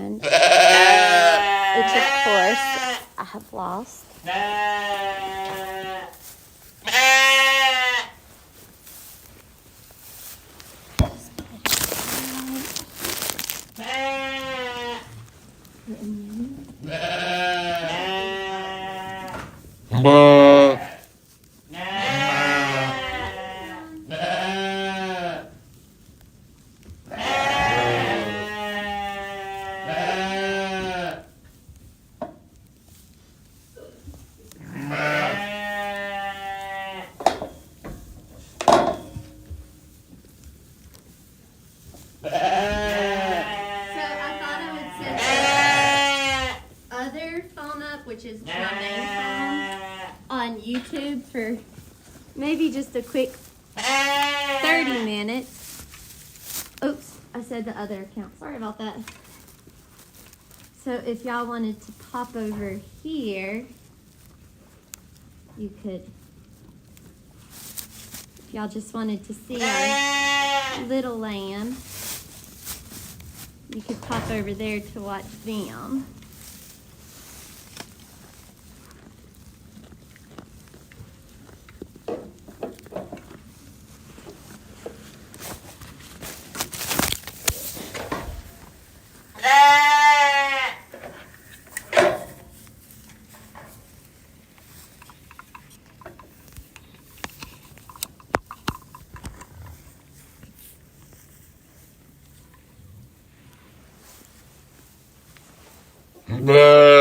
and which of course I have lost. Which is my main phone, on YouTube for maybe just a quick 30 minutes. Oops, I said the other account. Sorry about that. So if y'all wanted to pop over here, you could. If y'all just wanted to see our little lamb, you could pop over there to watch them. Ella.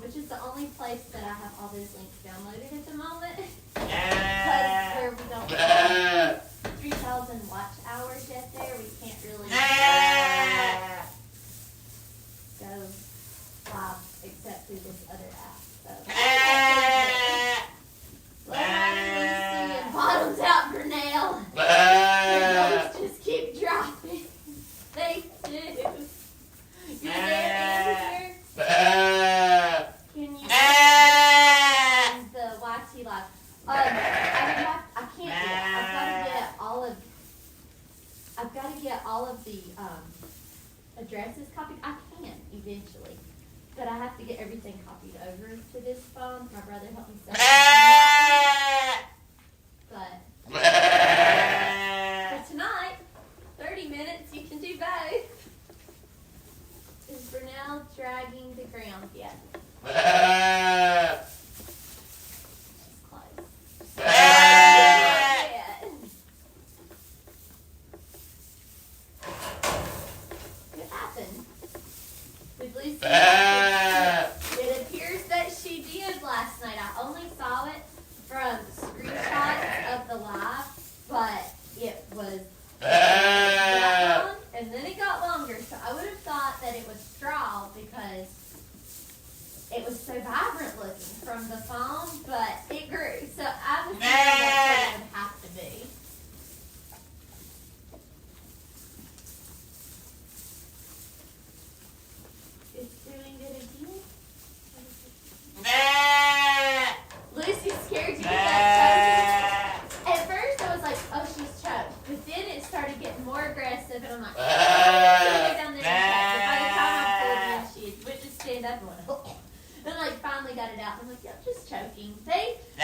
Which is the only place that I have all those links downloaded at the moment. Because where we don't have 3,000 watch hours yet there, we can't really go live except through this other app. So Lucy and bottoms out, Brunel. Your notes just keep dropping. They do. You're there, here. Can you the YT Live? I can't do that. I've got to get all of the addresses copied. I can eventually, but I have to get everything copied over to this phone. My brother helped me set it up. But for tonight, 30 minutes, you can do both. Is Brunel dragging the ground yet? She's close. What happened? Did Lucy? It appears that she did last night. I only saw it from screenshots of the live, but it was long, and then it got longer. So I would have thought that it was straw because it was so vibrant looking from the phone, but it grew. So I was thinking that's what it would have to be. It's doing it again. Lucy's scared you get that choking. At first I was like, oh, she's choked. But then it started getting more aggressive, and I'm like, oh, go down there and choke. But by the time I pulled in, she would just stand up and went, oh. And finally got it out. I'm like, yeah, I'm just choking. They do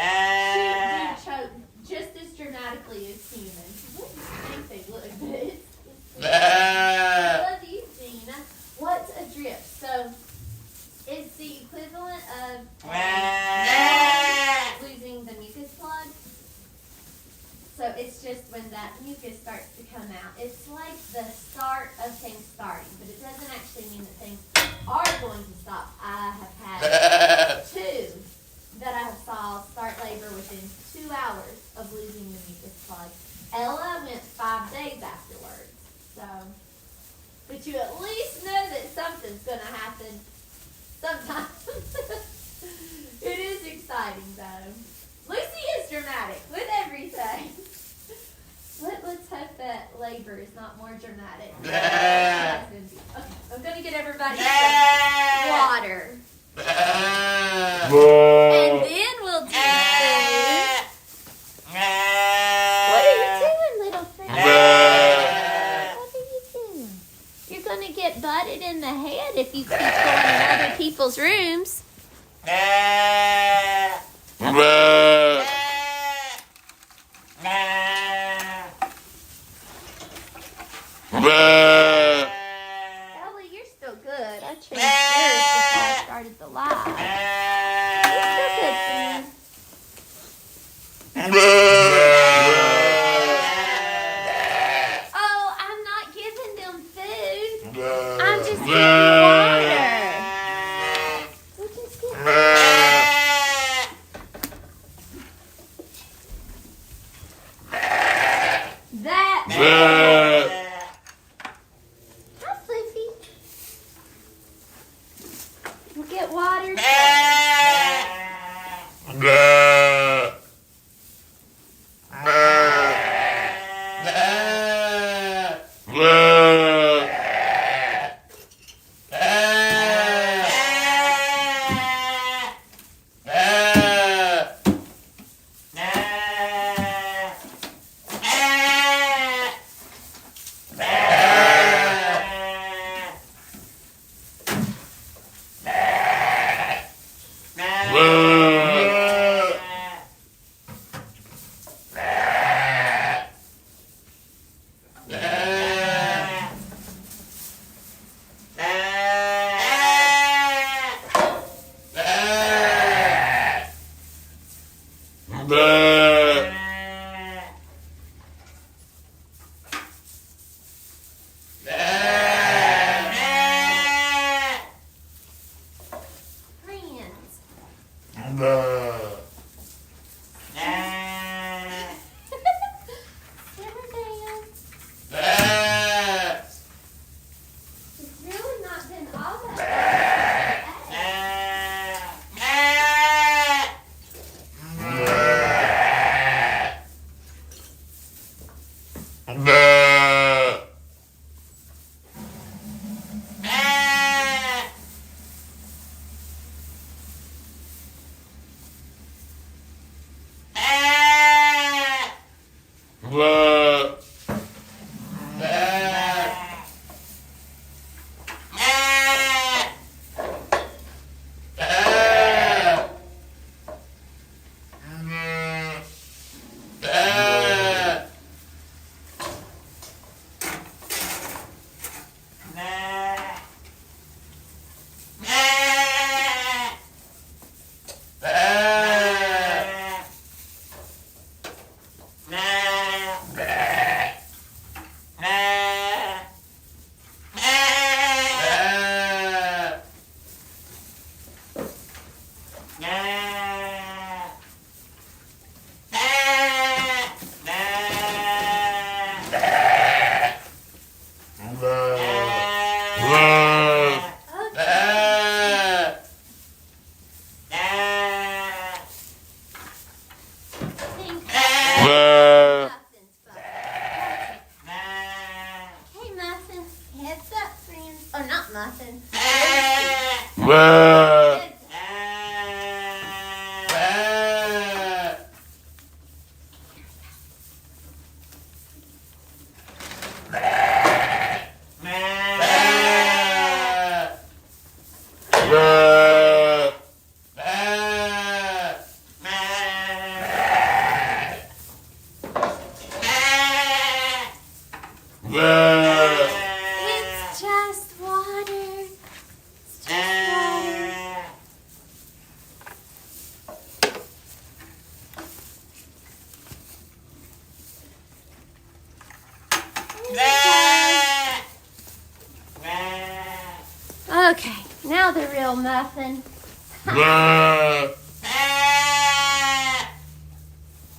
choke just as things starting, but it doesn't actually mean that things are going to stop. I have had 2 that I have saw start labor within 2 hours of losing the mucus plug. Ella went 5 days afterwards. So, but you at least know that something's going to happen sometime. It is exciting though. Lucy is dramatic with everything. Let's hope that labor is not more dramatic. Okay, I'm going to get everybody some water. And then we'll do food. What are you doing, little friend? What are you doing? You're going to get butted in the head if you keep going in other people's rooms. Ellie, you're still good. I changed yours before I started the live. You're still good, friend. Oh, I'm not giving them food. I'm just giving water. We'll just give that. Hi, Fluffy. We'll get water. It's just water. It's just water. Okay, now the real muffin.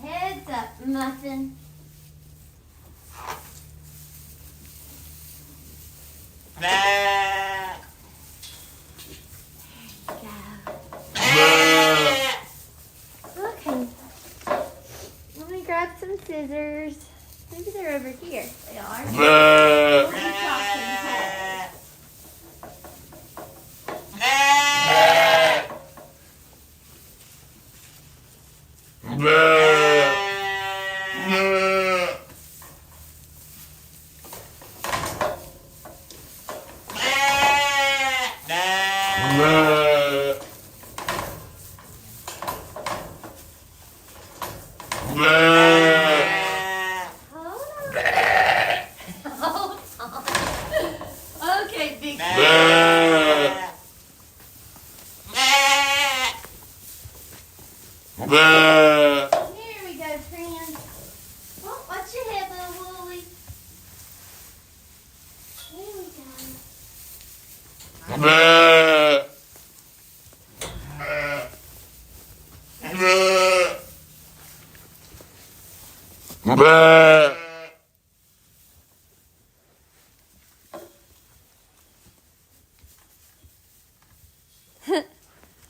Heads up, muffin. Okay. Let me grab some scissors. Maybe they're over here. They are. Don't be talking, hey. Hold on. Okay, big. Here we go, friend. Oh, watch your head, little Wooly. Here we go.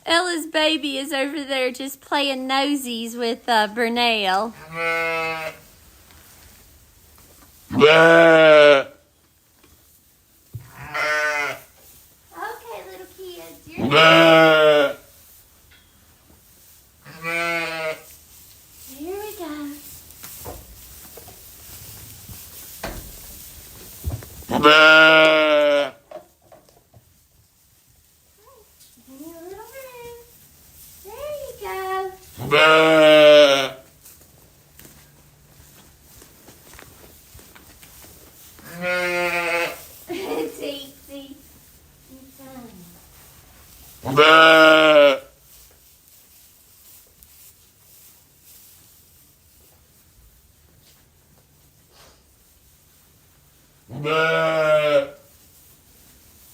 Ella's baby is over there just playing nosies with Bernal. Okay, little kids, you're here we go. Give me a little room. There you go. Teensy.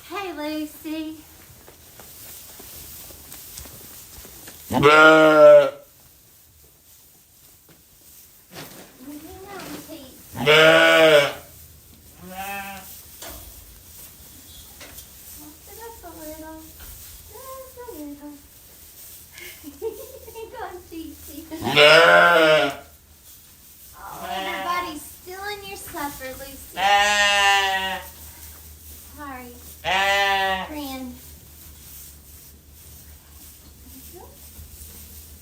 Hey, Lucy. Oh, everybody's stealing your supper, Lucy. Sorry. Friend.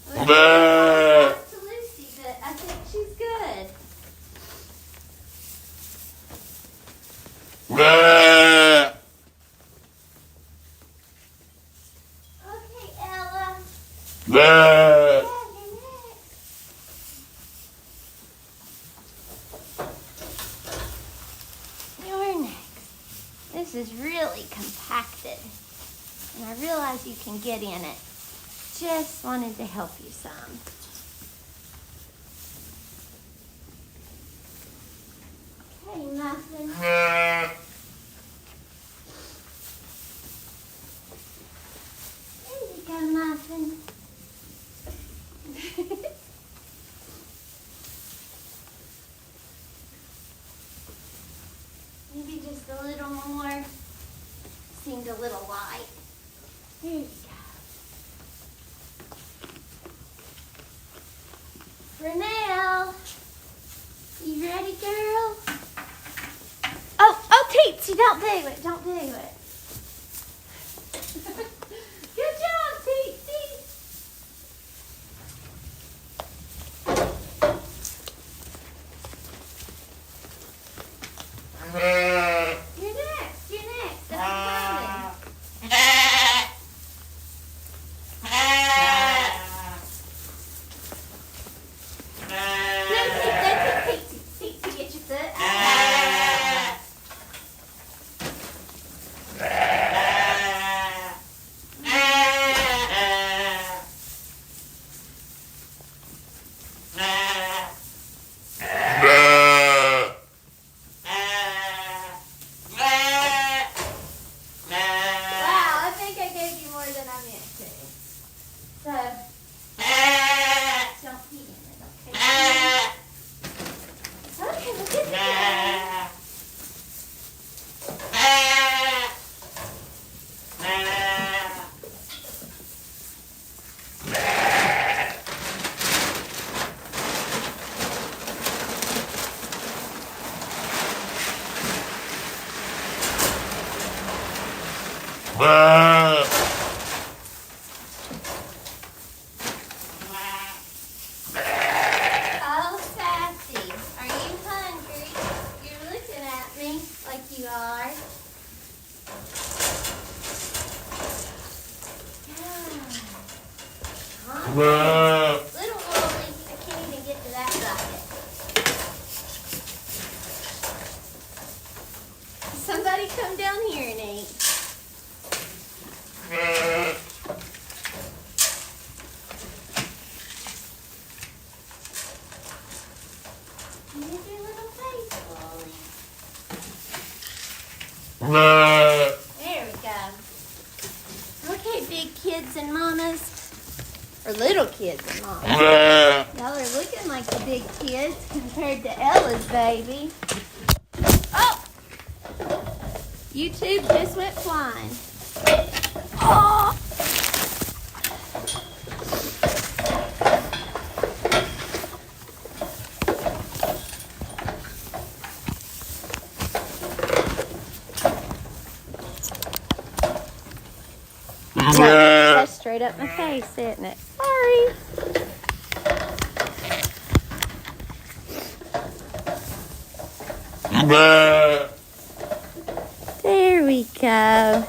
Talk to Lucy, but I think she's good. Okay, Ella. Yeah, you're next. You're next. This is really compacted. And I realize you can get in it. Just wanted to help you some. Okay, Muffin. There you go, Muffin. Maybe just a little more. Seemed a little light. There you go. Renelle, you ready, girl? Oh, Teetsy, don't do it. Don't do it. Good job, Teetsy. You're next. You're next. I'm coming. Teetsy, get your foot. Oh, Sassy, are you hungry? You're looking at me like you are. Little Wooly, I can't even get to that bucket. Somebody come down here and eat. Here's your little face, Wooly. There we go. Okay, big kids and mamas. Or little kids and mamas. Y'all are looking like the big kids compared to Ella's baby. Oh! YouTube just went flying. Oh! That's straight up my face, isn't it? Sorry. There we go.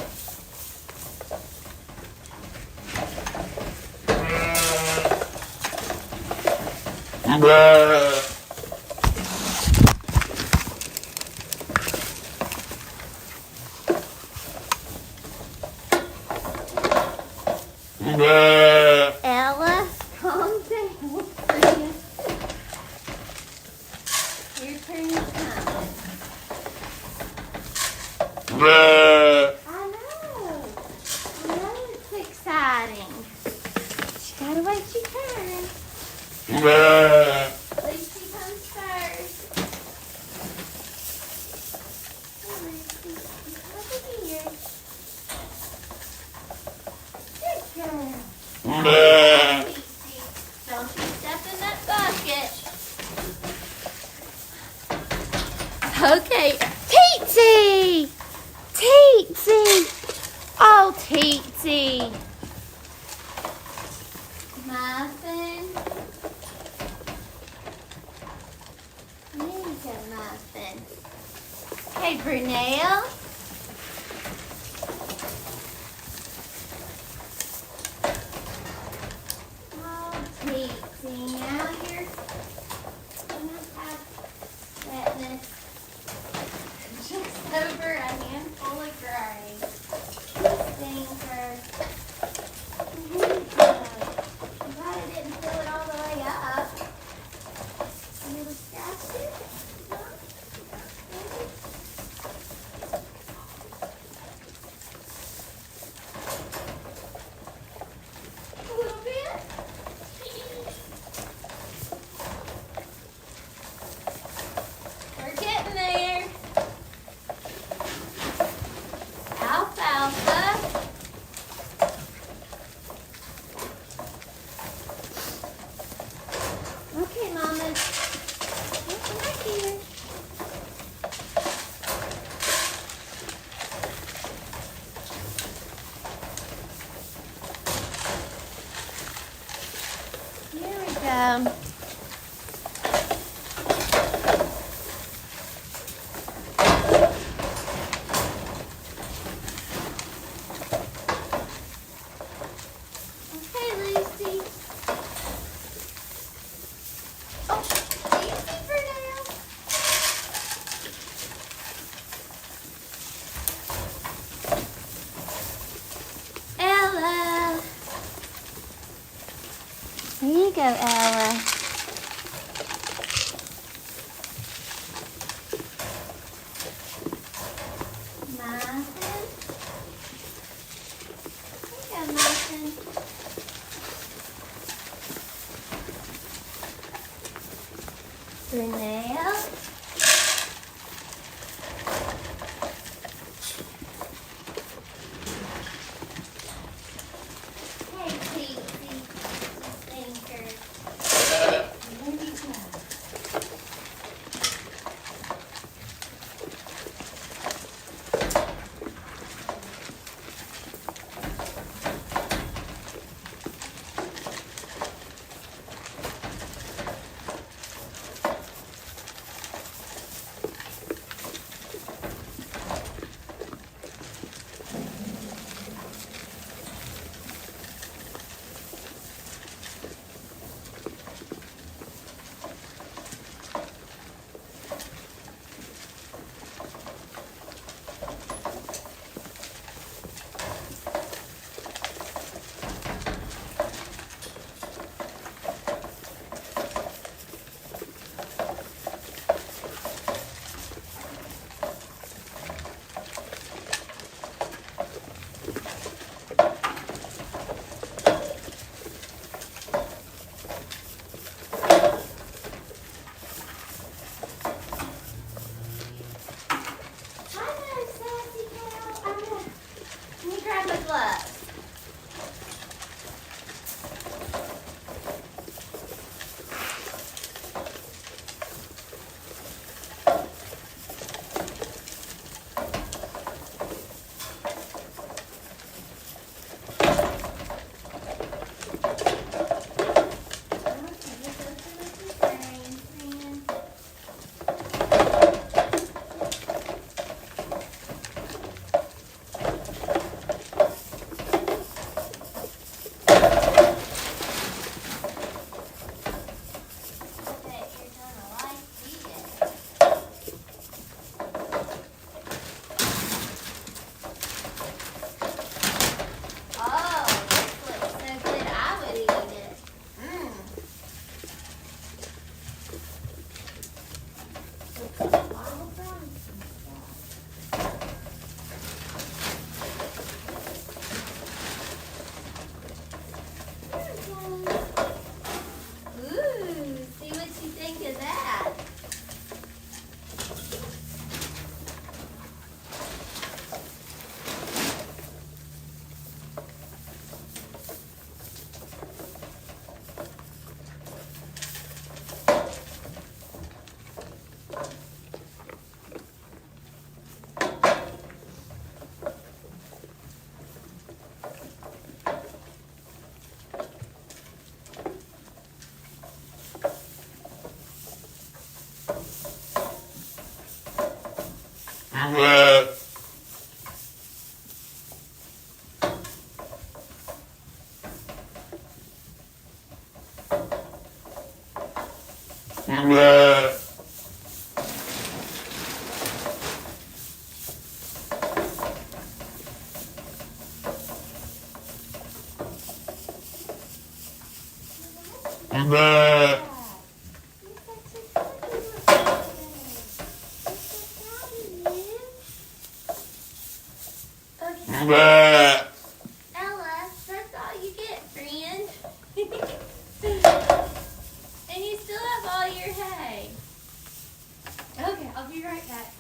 Ella, calm down. Your turn is coming. I know it's exciting. You gotta wait your turn. Lucy comes first. Come on, Lucy. Over here. Good girl. Lucy, don't you step in that bucket. Okay. Teetsy! Teetsy! Oh, Teetsy! Muffin. There you go, Muffin. Okay, Brunelle. Oh, Teetsy, now you're gonna have wetness just over a handful of gray. Stinker. Here you go. I'm glad I didn't fill it all the way up. A little scratches? No? A little bit? We're getting there. Alfalfa. Okay, Mama. Come back here. Here we go. Okay, Lucy. Oh, easy for now. Ella. Here you go, Ella. Muffin. Here you go, Muffin. Brunelle. Hey, Teetsy. Stinker. up. Ella, that's all you get, friend. And you still have all your hay. Okay, I'll be right back.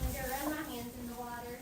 I'm going to run my hands in the water.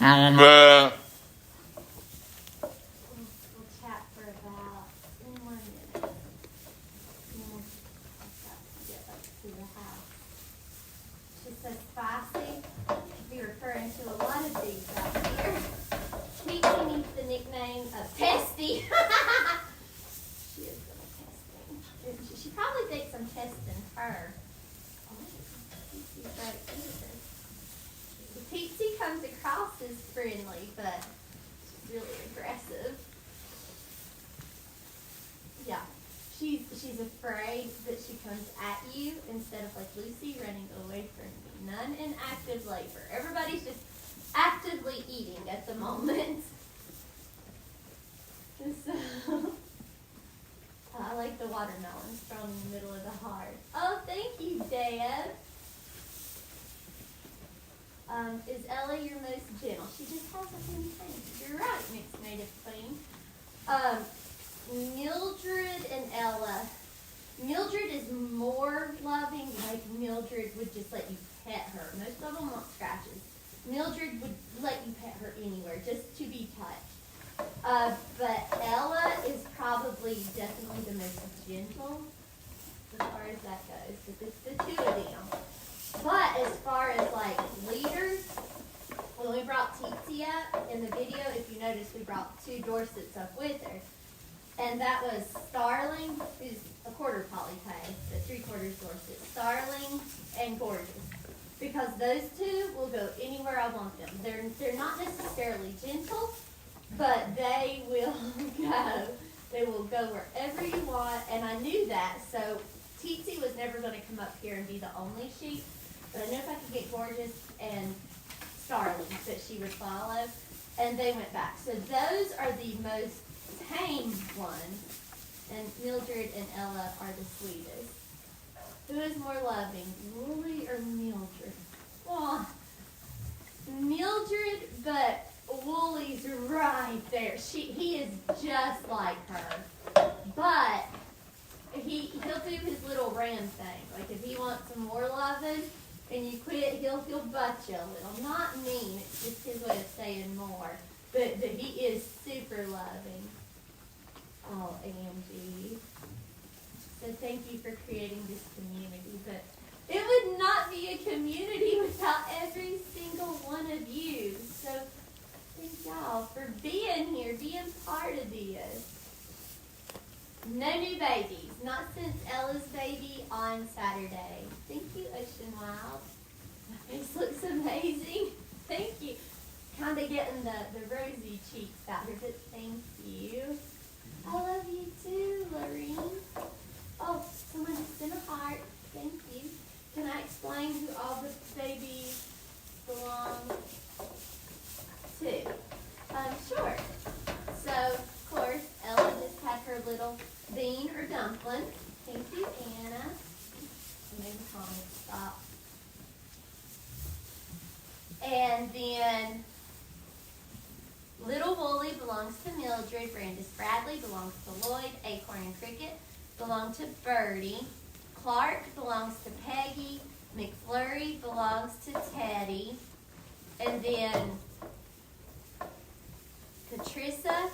We'll chat for about 10 more minutes. And then I've got to get up to the house. She says spicy. Be referring to a lot of these out here. Pixie needs the nickname of Testy. She is good at testing. She probably thinks I'm testing her. Oh, Pixie's right here. Pixie comes across as friendly, but she's really aggressive. Yeah, she's afraid that she comes at you instead of like Lucy running away from me. None in active labor. Everybody's just actively eating at the moment. So, I like the watermelon thrown in the middle of the heart. Oh, thank you, Deb. Is Ella your most gentle? She just has a funny thing. You're right, Mixed Native Queen. Mildred and Ella. Mildred is more loving. Like Mildred would just let you pet her. Most of them want scratches. Mildred would let you pet her anywhere, just to be touched. But Ella is probably definitely the most gentle as far as that goes. But it's the two of them. But as far as like leaders, when we brought Titi up in the video, if you notice, we brought 2 Dorsets up with her. And that was Starling, who's a quarter polypay, but 3/4 Dorset. Starling and Gorgeous. Because those 2 will go anywhere I want them. They're not necessarily gentle, but they will go. They will go wherever you want, and I knew that. So Titi was never going to come up here and be the only sheep. But I knew if I could get Gorgeous and Starling that she would follow, and they went back. So those are the most tame ones, and Mildred and Ella are the sweetest. Who is more loving, Wooly or Mildred? Oh, Mildred, but Wooly's right there. He is just like her, but he'll do his little ram thing. Like if he wants some more loving and you quit, he'll butt you a little. Not mean. It's just his way of saying more. But he is super loving. Oh, Angie. So thank you for creating this community. But it would not be a community without every single one of you. So thank y'all for being here, being part of this. No new babies. Not since Ella's baby on Saturday. Thank you, Ocean Wild. My face looks amazing. Thank you. Kind of getting the rosy cheeks out here, but thank you. I love you too, Lorene. Oh, someone just sent a heart. Thank you. Can I explain who all the babies belong to? Sure. So, of course, Ella just had her little bean or dumpling. Thank you, Anna. Maybe the comments stop. And then Little Wooly belongs to Mildred. Brandis Bradley belongs to Lloyd. Acorn and Cricket belong to Birdie. Clark belongs to Peggy. McFlurry belongs to Teddy. And then Katrissa,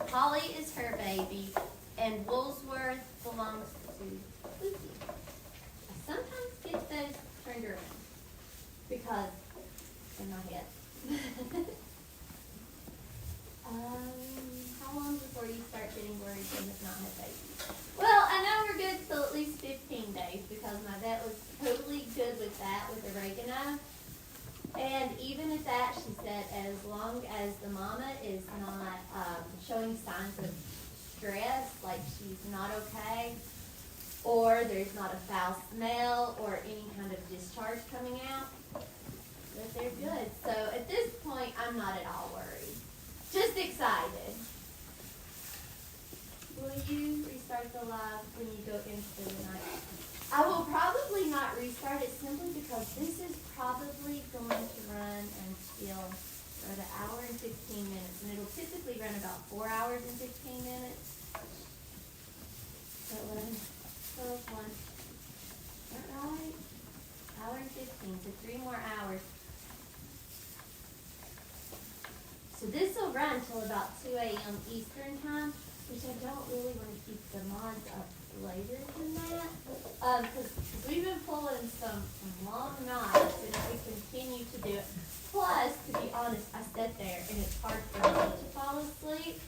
Holly is her baby. And Woolsworth belongs to Lucy. I sometimes get those turned around because in my head. How long before you start getting worried and does not have babies? Well, I know we're good till at least 15 days because my vet was totally good with that, with oregano. And even at that, she said as long as the mama is not showing signs of stress, like she's not okay, or there's not a foul smell or any kind of discharge coming out, that they're good. So at this point, I'm not at all worried. Just excited. Will you restart the live when you go into the night? I will probably not restart it simply because this is probably going to run until about an hour and 15 minutes. And it'll typically run about 4 hours and 15 minutes. So 11, 12, 1. Is that right? Hour and 15, so 3 more hours. run till about 2 a.m. Eastern time, which I don't really want to keep the mods up later than that. Because we've been pulling some long nights and we continue to do it. Plus, to be honest, I sit there and it's hard for me to fall asleep.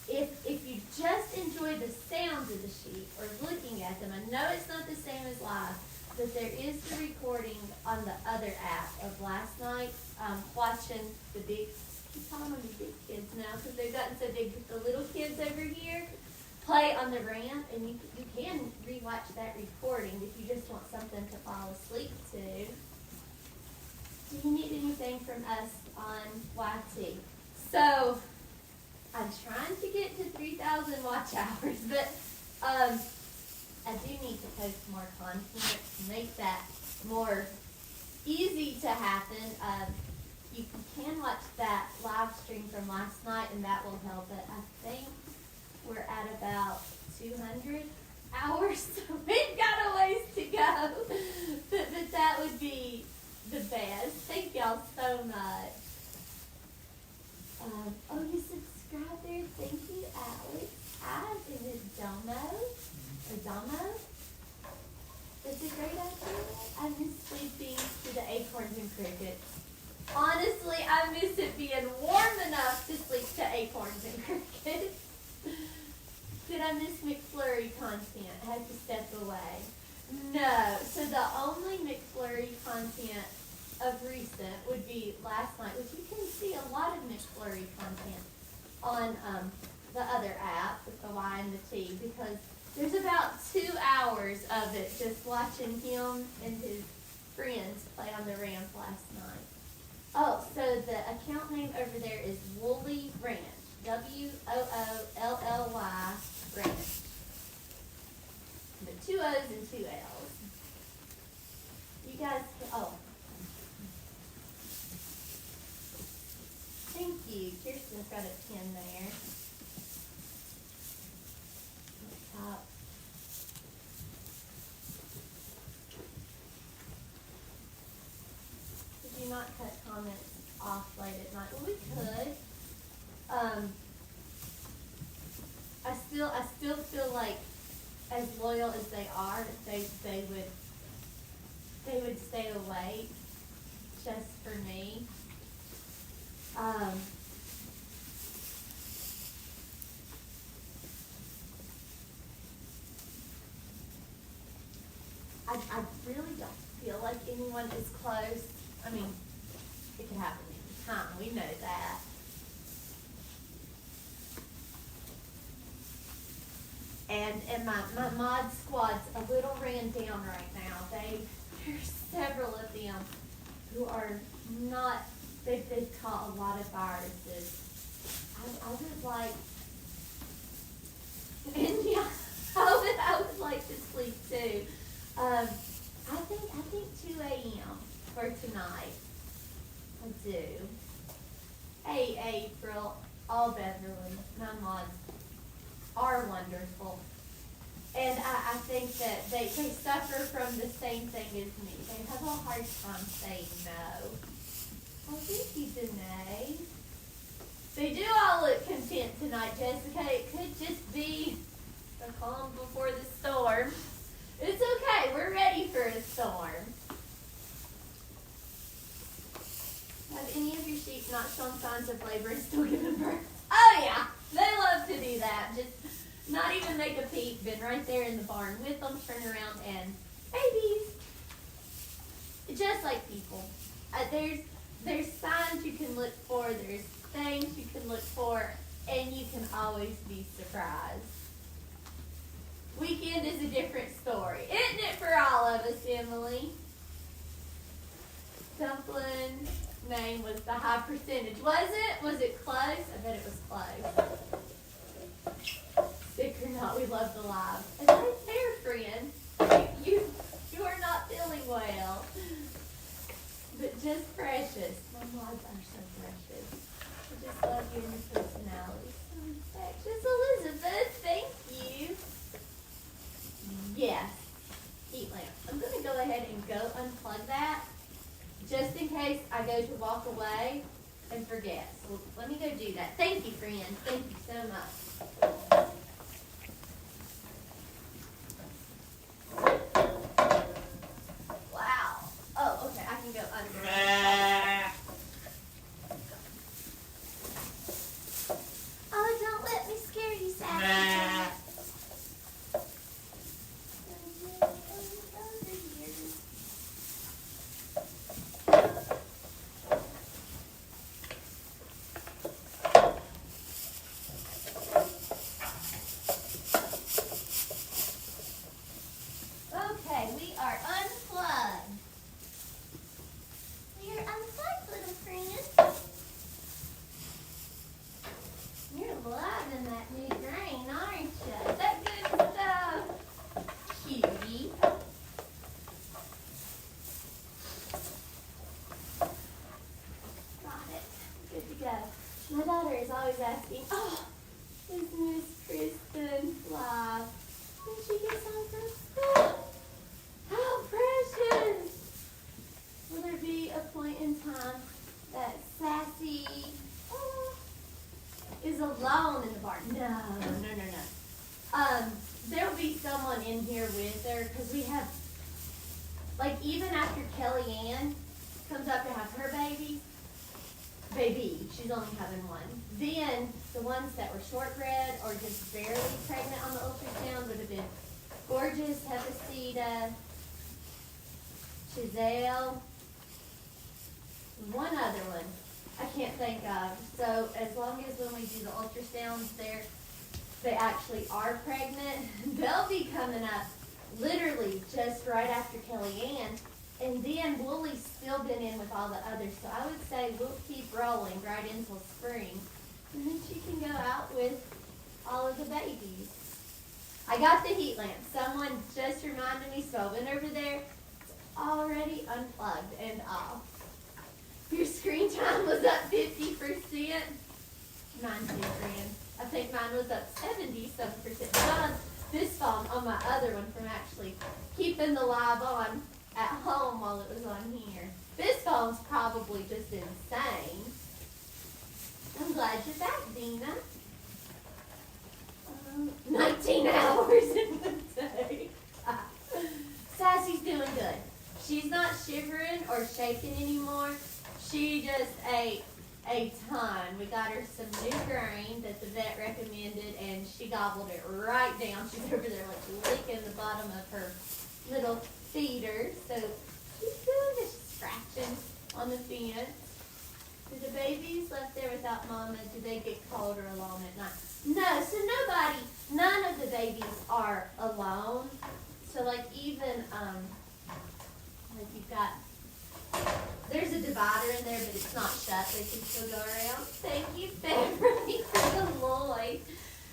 If you just enjoy the sounds of the sheep or looking at them, I know it's not the same as live, but there is the recording on the other app of last night, watching the big, keep calling them the big kids now because they've gotten so big, the little kids over here play on the ramp, and you can rewatch that recording if you just want something to fall asleep to. Do you need anything from us on YT? So, I'm trying to get to 3,000 watch hours, but I do need to post more content to make that more easy to happen. You can watch that live stream from last night, and that will help it. I think we're at about 200 hours, so we've got a ways to go. But that would be the best. Thank y'all so much. Oh, you subscribed there. Thank you, Alex. Hi, is it Domo? That's a great idea. I miss sleeping to the acorns and crickets. Honestly, I miss it being warm enough to sleep to acorns and crickets. Did I miss McFlurry content? I had to step away. No. So the only McFlurry content of recent would be last night, which you can see a lot of McFlurry content on the other app with the Y and the T, because there's about 2 hours of it just watching him and his friends play on the ramp last night. Oh, so the account name over there is Woolly Ranch. WOOLLY Ranch. But 2 O's and 2 L's. You guys, thank you. Kirsten's got a pin there. Top. Did you not cut comments off late at night? Well, we could. I still feel like, as loyal as they are, they would stay awake just for me. I really don't feel like anyone is close. I mean, it can happen any time. We know that. And my mod squad's a little ran down right now. There's several of them who are not, they've caught a lot of viruses. I would like, and yeah, I would like to sleep too. I think 2 a.m. for tonight. I do. Hey, April, all Beverly, my mods are wonderful. And I think that they suffer from the same thing as me. They have a hard time saying no. Oh, thank you, Danae. They do all look content tonight, Jessica. It could just be the calm before the storm. It's okay. We're ready for a storm. Have any of your sheep not shown signs of labor and still giving birth? Oh, yeah. They love to do that. Just not even make a peep. Been right there in the barn with them, turn around, and babies. Just like people. There's signs you can look for. There's things you can look for. And you can always be surprised. Weekend is a different story. Isn't it for all of us, Emily? Dumpling name was the high percentage. Was it? Was it close? I bet it was close. Sick or not, we love the live. And right there, friend. You are not feeling well. But just precious. My mods are so precious. I just love you and your personality. So infectious. Elizabeth, thank you. Yes. Heat lamp. I'm going to go ahead and go unplug that. Just in case I go to walk away and forget. So let me go do that. Thank you, friend. Thank you so much. Wow. Oh, okay. I can go under. Oh, don't let me scare you, Sassy. Okay, we are unplugged. You're unplugged, little friend. You're loving that new grain, aren't you? That good stuff. Cutie. Got it. Good to go. My daughter is always asking, oh, is Miss Kristen live? When she gets home from school. How precious! Will there be a point in time that Sassy is alone in the barn? No. There will be someone in here with her because we have, like, even after Kellyanne comes up to have her baby, she's only having one. Then the ones that were shortbread or just barely pregnant on the ultrasound would have been Gorgeous, Hepacita, Giselle, one other one I can't think of. So as long as when we do the ultrasounds they actually are pregnant, they'll be coming up literally just right after Kellyanne. And then Woolie's still been in with all the others. So I would say we'll keep rolling right until spring. And then she can go out with all of the babies. I got the heat lamp. Someone just reminded me, so I went over there. It's already unplugged and off. Your screen time was up 50%. Mine too, friend. I think mine was up 77%. Not on this phone, on my other one from actually keeping the live on at home while it was on here. This phone's probably just insane. I'm glad you're back, Dina. 19 hours in the day. Sassy's doing good. She's not shivering or shaking anymore. She just ate a ton. We got her some new grain that the vet recommended, and she gobbled it right down. She's over there like licking the bottom of her little feeder. So she's doing this scratching on the fence. Do the babies left there without mama, do they get cold or alone at night? No, so none of the babies are alone. So like even, like you've got, there's a divider in there, but it's not shut. They can still go around. Thank you, Beverly, for the Lloyd.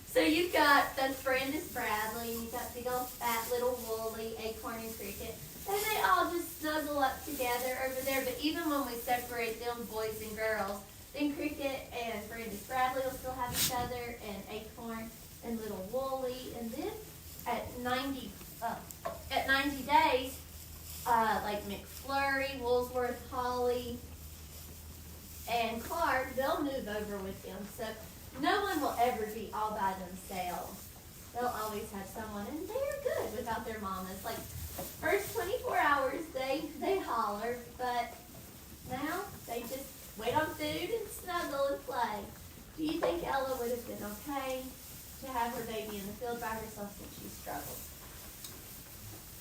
So you've got, that's Brandis Bradley, and you've got big old fat little Wooly, Acorn, and Cricket. And they all just snuggle up together over there. But even when we separate them, boys and girls, then Cricket and Brandis Bradley will still have each other, and Acorn and little Wooly. And then at 90 days, like McFlurry, Woolsworth, Holly, and Clark, they'll move over with them. So no one will ever be all by themselves. They'll always have someone, and they're good without their mamas. Like, first 24 hours, they holler, but now they just wait on food and snuggle and play. Do you think Ella would have been okay to have her baby in the field by herself since she struggled?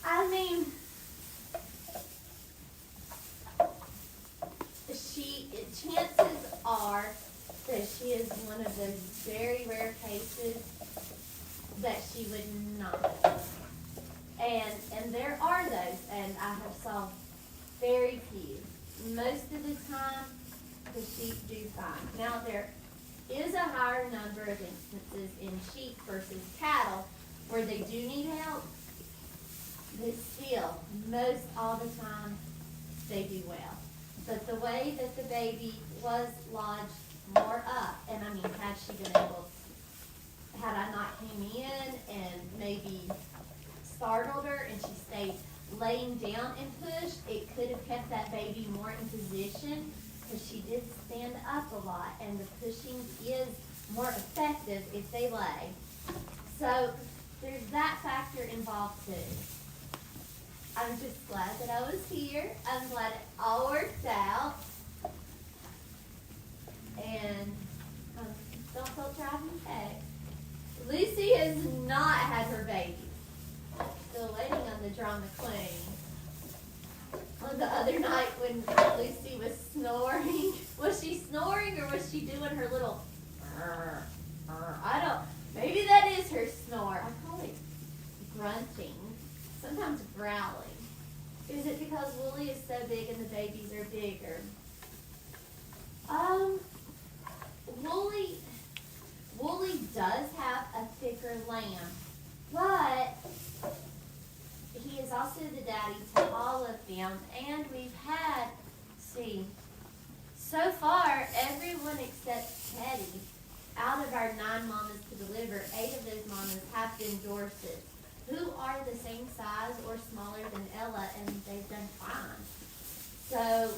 I mean, chances are that she is one of those very rare cases that she would not. And there are those, and I have saw very few. Most of the time, the sheep do fine. Now, there is a higher number of instances in sheep versus cattle where they do need help, but still, most all the time, they do well. But the way that the baby was lodged more up, and I mean, had she been able, had I not came in and maybe startled her and she stayed laying down and pushed, it could have kept that baby more in position because she did stand up a lot, and the pushing is more effective if they lay. So there's that factor involved too. I'm just glad that I was here. I'm glad it all worked out. And don't feel driving back. Lucy has not had her baby. Still waiting on the drama queen. On the other night when Lucy was snoring, was she snoring or was she doing her little I don't, maybe that is her snore. I call it grunting, sometimes growling. Is it because Wooly is so big and the babies are bigger? Wooly does have a thicker lamb, but he is also the daddy to all of them, and we've had, so far, everyone except Teddy, out of our 9 mamas to deliver, 8 of those mamas have been Dorsets, who are the same size or smaller than Ella, and they've done fine. So,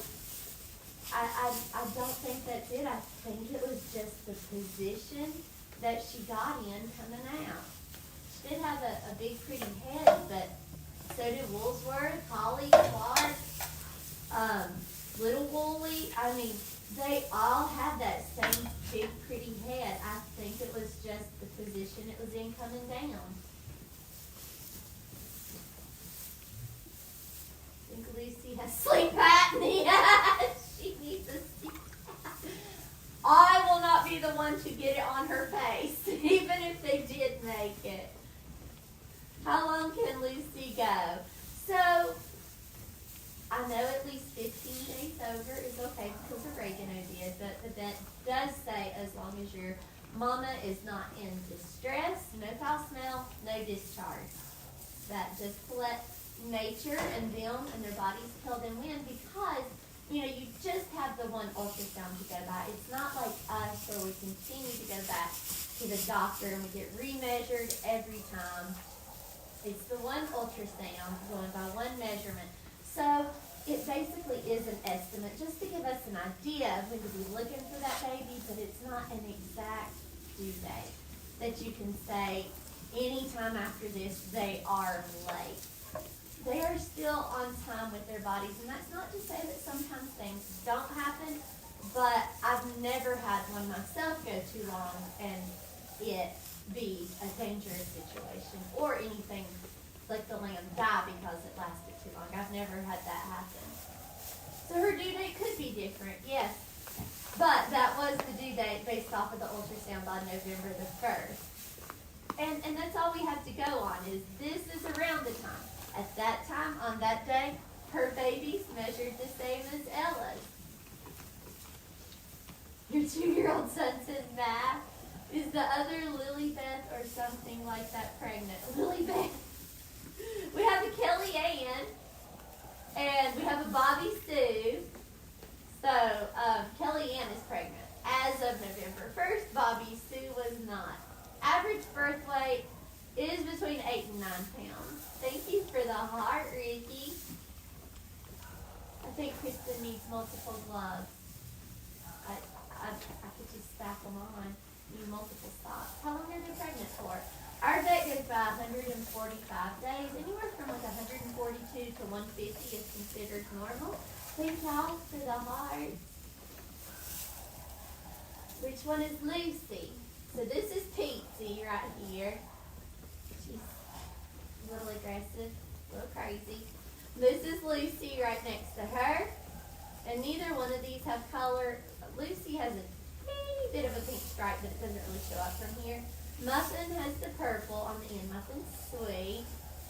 I don't think that's it. I think it was just the position that she got in coming out. She did have a big, pretty head, but so did Woolsworth, Holly, Clark, Little Wooly. I mean, they all had that same big, pretty head. I think it was just the position it was in coming down. I think Lucy has sleep apnea. She needs a sleep. I will not be the one to get it on her face, even if they did make it. How long can Lucy go? So, I know at least 15 days over is okay because of Reagan did, but the vet does say as long as your mama is not in distress, no foul smell, no discharge. That just to let nature and them and their bodies tell them when, because you just have the one ultrasound to go by. It's not like us where we continue to go back to the doctor and we get remeasured every time. It's the one ultrasound going by one measurement. So it basically is an estimate just to give us an idea of when to be looking for that baby, but it's not an exact due date that you can say anytime after this they are late. They are still on time with their bodies, and that's not to say that sometimes things don't happen, but I've never had one myself go too long and it be a dangerous situation or anything like the lamb die because it lasted too long. I've never had that happen. So her due date could be different, yes, but that was the due date based off of the ultrasound on November the 1st. And that's all we have to go on is this is around the time. At that time, on that day, her baby's measured the same as Ella's. Your 2-year-old son says math. Is the other Lilybeth or something like that pregnant? Lilybeth. We have a Kelly Ann, and we have a Bobby Sue. So, Kelly Ann is pregnant. As of November 1st, Bobby Sue was not. Average birth weight is between 8 and 9 pounds. Thank you for the heart, Ricky. I think Kristen needs multiple gloves. I could just stack them on. Need multiple socks. How long are they pregnant for? Our vet goes by 145 days. Anywhere from like 142 to 150 is considered normal. Thank y'all for the heart. Which one is Lucy? So this is Peetsy right here. She's a little aggressive, a little crazy. This is Lucy right next to her. And neither one of these have color. Lucy has a teeny bit of a pink stripe, but it doesn't really show up from here. Muffin has the purple on the end. Muffin's sweet.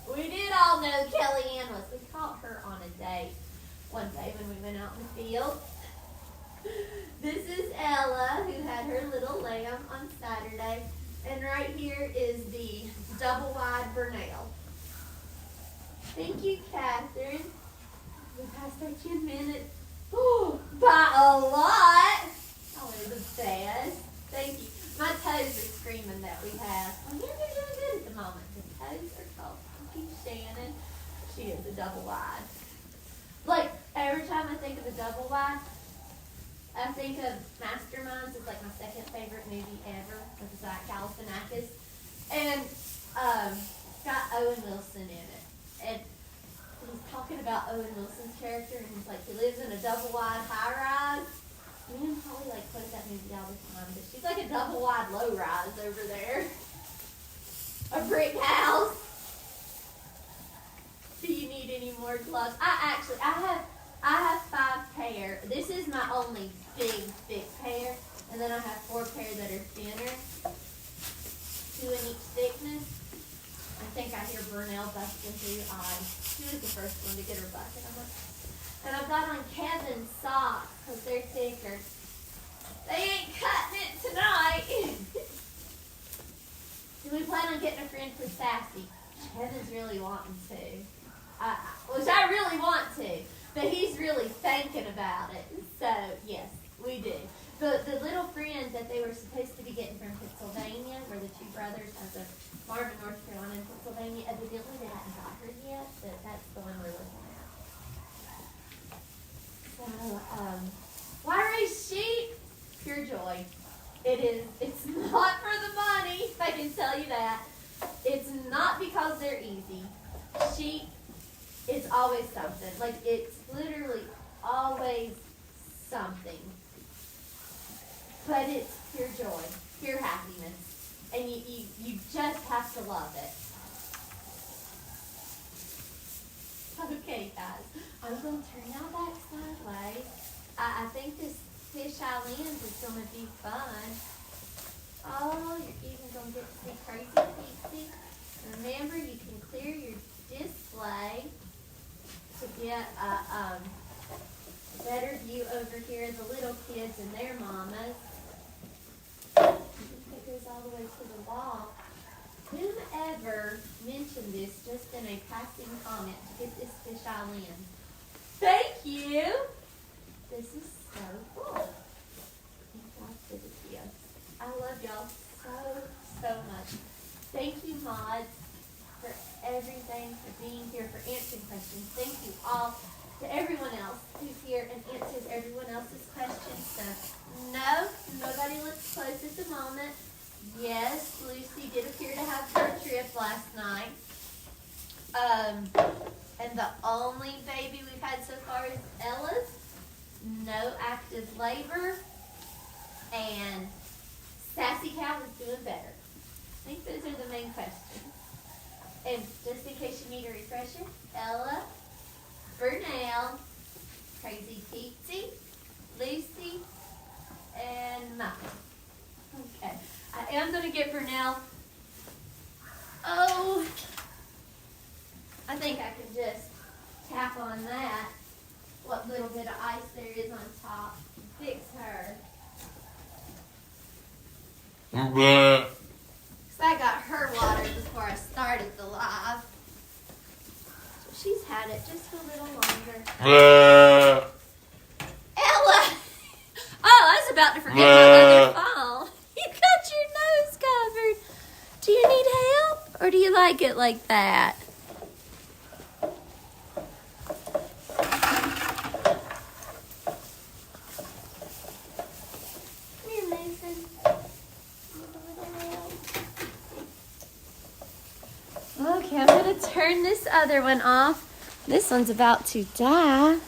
We did all know Kelly Ann was. We caught her on a date one day when we went out in the field. This is Ella, who had her little lamb on Saturday. And right here is the double-wide Bernal. Thank you, Catherine. We passed our 10 minutes. Ooh, by a lot. Oh, we're the best. Thank you. My toes are screaming that we have. Well, you're doing good at the moment. The toes are cold. Thank you, Shannon. She is a double-wide. Like, every time I think of a double-wide, I think of Masterminds as like my second favorite movie ever with Zach Galifianakis. And it's got Owen Wilson in it. And he's talking about Owen Wilson's character, and he's like, he lives in a double-wide high-rise. Me and Holly like quote that movie all the time, but she's like a double-wide low-rise over there. A brick house. Do you need any more gloves? I have 5 pair. This is my only big, thick pair. And then I have 4 pair that are thinner. 2 in each thickness. I think I hear Burnell busting through eyes. She was the first one to get her bucket on. And I've got on Kevin's socks because they're thicker. They ain't cutting it tonight. Do we plan on getting a friend for Sassy? Kevin's really wanting to. Which I really want to. But he's really thinking about it. So, yes, we do. The little friend that they were supposed to be getting from Pennsylvania, were the 2 brothers out of Marvin, North Carolina, and Pennsylvania. Evidently, they hadn't got her yet, but that's the one we're looking at. So, why raise sheep? Pure joy. It is. It's not for the money, I can tell you that. It's not because they're easy. Sheep is always something. Like, it's literally always something. But it's pure joy, pure happiness. And you just have to love it. Okay, guys. I'm going to turn y'all back sideways. I think this fisheye lens is going to be fun. Oh, you're even going to get to see Crazy Pixie. Remember, you can clear your display to get a better view over here of the little kids and their mamas. It goes all the way to the wall. Whomever mentioned this just in a passing comment to get this fisheye lens? Thank you! This is so cool. Thank God for the gifts. I love y'all so much. Thank you, mods, for everything, for being here, for answering questions. Thank you all to everyone else who's here and answers everyone else's questions. So, no, nobody looks close at the moment. Yes, Lucy did appear to have her trip last night. And the only baby we've had so far is Ella's. No active labor. And Sassy Cow is doing better. I think those are the main questions. And just in case you need a refresher, Ella, Burnell, Crazy Pixie, Lucy, and Mike. Okay. I am going to get Burnell. Oh, I think I can just tap on that, what little bit of ice there is on top, and fix her. So I got her water before I started the live. So she's had it just a little longer. Ella! Oh, I was about to forget my other phone. You got your nose covered. Do you need help? Or do you like it like that? Come here, Mason. Okay, I'm going to turn this other one off. This one's about to die.